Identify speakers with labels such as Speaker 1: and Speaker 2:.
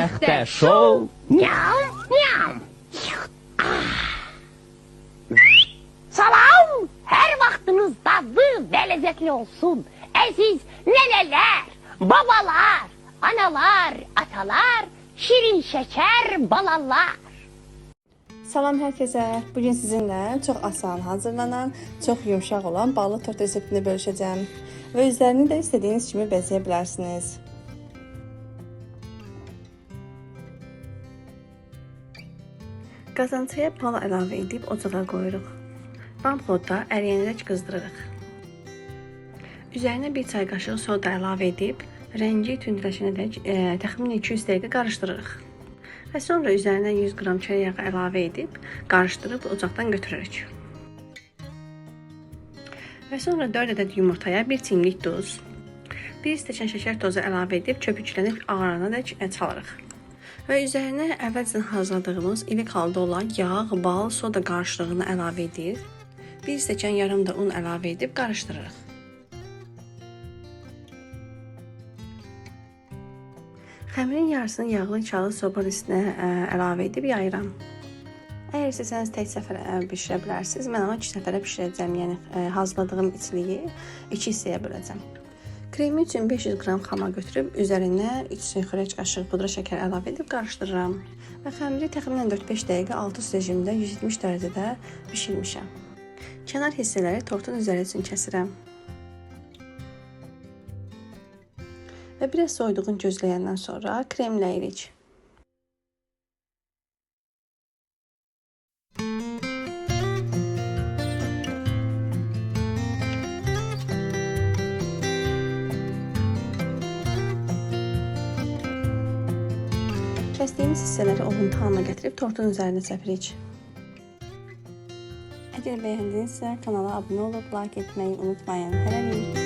Speaker 1: Mətbəxdə şov.
Speaker 2: Nyam, nyam. Salam, hər vaxtınız dadlı və ləzzətli olsun. Əziz nənələr, babalar, analar, atalar, şirin şəkər balalar.
Speaker 3: Salam hər kəsə. Bugün sizinlə çox asan hazırlanan, çox yumşaq olan ballı tort reseptini bölüşəcəm və üzərini də istədiyiniz kimi bəzəyə bilərsiniz. Qazancıya bal əlavə edib ocağa qoyuruq. Banxodda əriyənədək qızdırırıq. Üzərinə 1 çay qaşığı soda əlavə edib, rəngi tündləşənədək təxminən 200 dəqiqə qarışdırırıq. Və sonra üzərinə 100 qram çörək yağı əlavə edib, qarışdırıb ocaqdan götürürük. Və sonra 4 ədəd yumurtaya 1 çimdik duz, 1 stəkan şəkər tozu əlavə edib köpüklənib ağaranadək çalırıq. Və üzərinə əvvəlcədən hazırladığımız ilik halda olan yağ, bal, soda qarışdırığını əlavə edib, 1 stəkan yarım da un əlavə edib qarışdırırıq. Xəmirin yarısını yağlı çağı sobanın üstünə əlavə edib yayıram. Əgər istəsəniz tək səfərə bişirə bilərsiniz. Mən amma 2 səfərə bişirəcəm. Yəni hazırladığım içliyi 2 hissəyə böləcəm. Kremi üçün 500 qram xama götürüb üzərinə 3 xörək qaşığı pudra şəkər əlavə edib qarışdırıram. Və xəmiri təxminən 4-5 dəqiqə alt üst rejimdə 170 dərəcədə bişirmişəm. Kənar hissələri tortun üzəri üçün kəsirəm. Və biraz soyduğunu gözləyəndən sonra kremləyirik. Kəsdiyimiz hissələri ovun tağına gətirib tortun üzərinə səpirik. Əgər bəyəndinizsə kanala abunə olub like etməyi unutmayın. Hələlik.